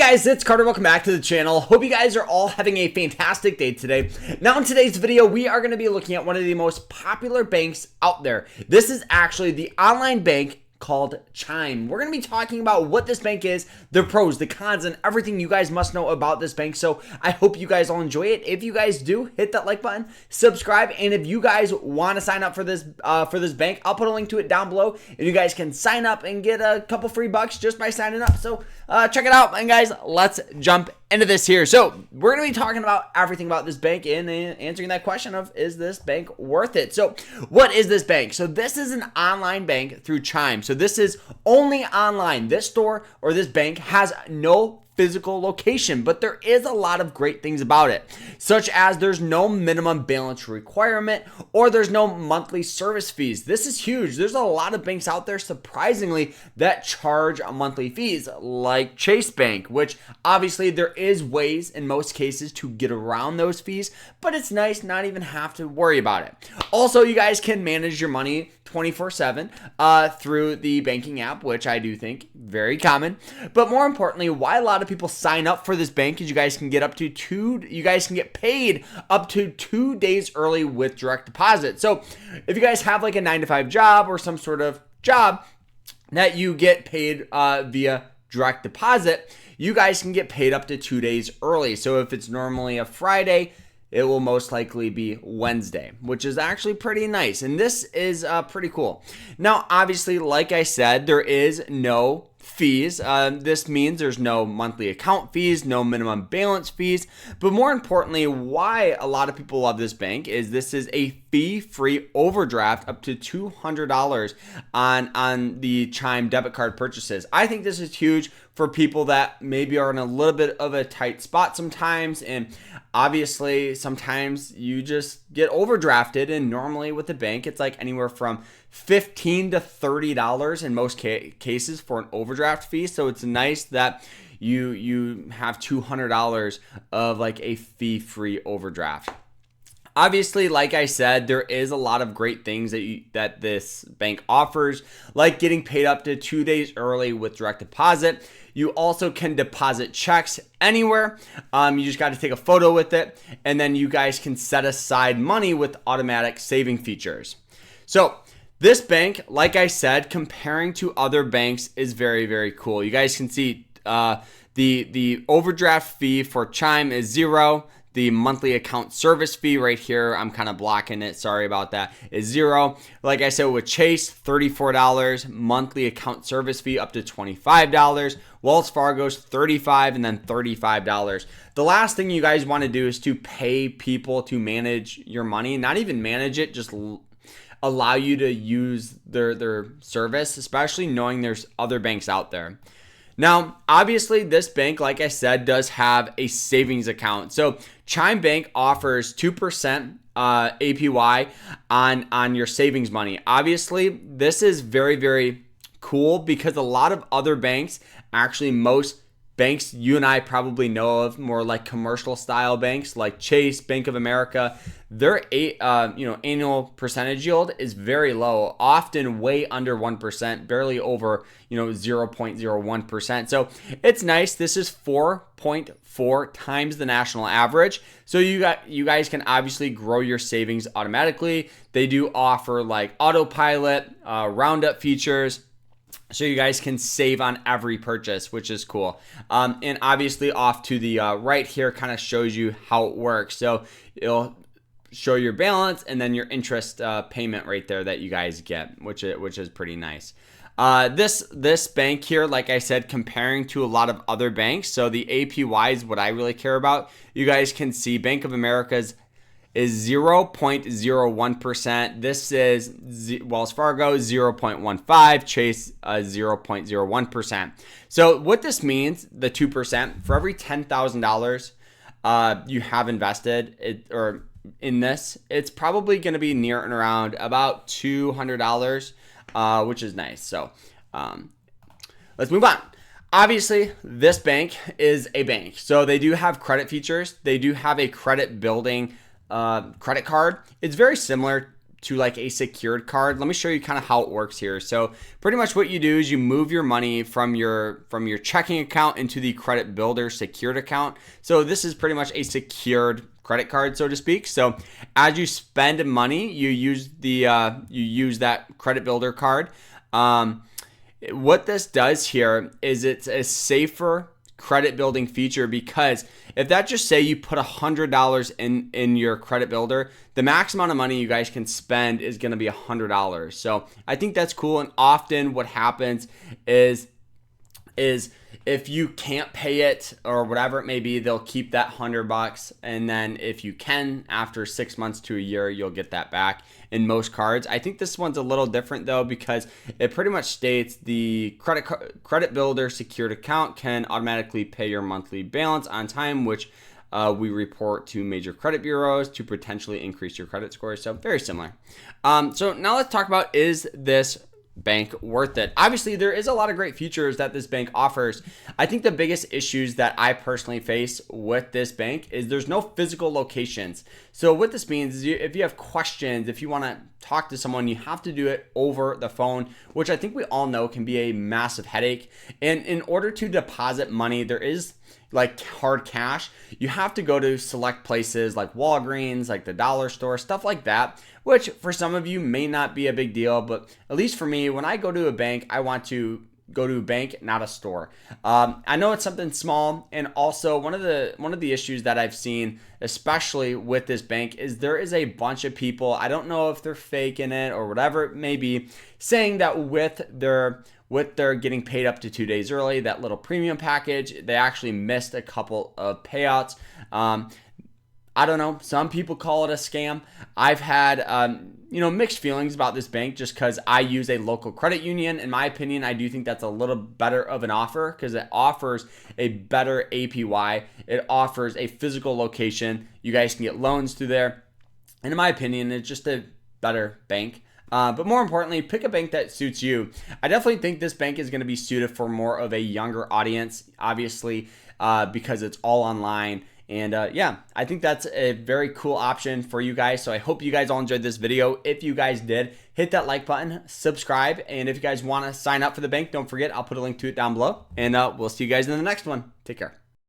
Guys, it's Carter. Welcome back to the channel. Hope you guys are all having a fantastic day today. Now in today's video, we are going to be looking at one of the most popular banks out there. This is actually the online bank called Chime. We're going to be talking about what this bank is, the pros, the cons, and everything you guys must know about this bank. So I hope you guys all enjoy it. If you guys do, hit that like button, subscribe, and if you guys want to sign up for this bank, I'll put a link to it down below, and you guys can sign up and get a couple free bucks just by signing up. So check it out, and guys, let's jump into this here. So we're going to be talking about everything about this bank and answering that question of, is this bank worth it? So what is this bank? So this is an online bank through Chime. So this is only online. This store or this bank has no physical location, but there is a lot of great things about it, such as there's no minimum balance requirement or there's no monthly service fees. This is huge. There's a lot of banks out there, surprisingly, that charge monthly fees, like Chase Bank, which obviously there is ways in most cases to get around those fees, but it's nice not even have to worry about it. Also, you guys can manage your money 24/7 through the banking app, which I do think very common. But more importantly, why a lot of people sign up for this bank is you guys can get paid up to 2 days early with direct deposit. So if you guys have like a 9-to-5 job or some sort of job that you get paid via direct deposit, you guys can get paid up to 2 days early. So if it's normally a Friday, it will most likely be Wednesday, which is actually pretty nice. And this is pretty cool. Now, obviously, like I said, there is no fees. This means there's no monthly account fees, no minimum balance fees. But more importantly, why a lot of people love this bank is this is a fee-free overdraft up to $200 on the Chime debit card purchases. I think this is huge for people that maybe are in a little bit of a tight spot sometimes, and obviously sometimes you just get overdrafted, and normally with the bank it's like anywhere from $15 to $30 in most cases for an overdraft fee. So it's nice that you have $200 of like a fee-free overdraft. Obviously, like I said, there is a lot of great things that this bank offers, like getting paid up to 2 days early with direct deposit. You also can deposit checks anywhere. You just got to take a photo with it, and then you guys can set aside money with automatic saving features. So this bank, like I said, comparing to other banks is very, very cool. You guys can see the overdraft fee for Chime is 0. The monthly account service fee right here, I'm kind of blocking it, sorry about that, is 0. Like I said, with Chase, $34, monthly account service fee up to $25. Wells Fargo's $35 and then $35. The last thing you guys want to do is to pay people to manage your money, not even manage it, just allow you to use their service, especially knowing there's other banks out there. Now, obviously, this bank, like I said, does have a savings account. So Chime Bank offers 2% APY on your savings money. Obviously, this is very, very cool because a lot of other banks, actually most banks you and I probably know of, more like commercial style banks like Chase, Bank of America, their annual percentage yield is very low, often way under 1%, barely over 0.01%. So it's nice. This is 4.4 times the national average. So you guys can obviously grow your savings automatically. They do offer like autopilot, roundup features, so you guys can save on every purchase, which is cool. And obviously off to the right here kind of shows you how it works. So it'll show your balance and then your interest payment right there that you guys get, which is pretty nice. This bank here, like I said, comparing to a lot of other banks. So the APY is what I really care about. You guys can see Bank of America's is 0.01%. This is Wells Fargo 0.15, Chase 0.01%. So what this means, the 2%, for every $10,000 you have invested in this, it's probably going to be near and around about $200, which is nice. So let's move on. Obviously, this bank is a bank, so they do have credit features. They do have a credit building credit card. It's very similar to like a secured card. Let me show you kind of how it works here. So pretty much what you do is you move your money from your checking account into the credit builder secured account. So this is pretty much a secured credit card, so to speak. So as you spend money, you use that credit builder card. What this does here is it's a safer credit building feature, because if that just say you put $100 in your credit builder, the max amount of money you guys can spend is going to be $100. So I think that's cool. And often what happens is if you can't pay it or whatever it may be, they'll keep that $100, and then if you can, after 6 months to a year, you'll get that back in most cards. I think this one's a little different though, because it pretty much states the credit builder secured account can automatically pay your monthly balance on time, which we report to major credit bureaus to potentially increase your credit score. So very similar. So now let's talk about, is this bank worth it? Obviously, there is a lot of great features that this bank offers. I think the biggest issues that I personally face with this bank is there's no physical locations. So what this means is if you have questions, if you want to talk to someone, you have to do it over the phone, which I think we all know can be a massive headache. And in order to deposit money, there is like hard cash. You have to go to select places like Walgreens, like the dollar store, stuff like that, which for some of you may not be a big deal, but at least for me, when I go to a bank, I want to go to a bank, not a store. I know it's something small, and also one of the issues that I've seen, especially with this bank, is there is a bunch of people, I don't know if they're faking it or whatever it may be, saying that with their getting paid up to 2 days early, that little premium package, they actually missed a couple of payouts. I don't know. Some people call it a scam. I've had, mixed feelings about this bank just because I use a local credit union. In my opinion, I do think that's a little better of an offer because it offers a better APY. It offers a physical location. You guys can get loans through there. And in my opinion, it's just a better bank. But more importantly, pick a bank that suits you. I definitely think this bank is going to be suited for more of a younger audience, obviously, because it's all online. And I think that's a very cool option for you guys. So I hope you guys all enjoyed this video. If you guys did, hit that like button, subscribe. And if you guys want to sign up for the bank, don't forget, I'll put a link to it down below. And we'll see you guys in the next one. Take care.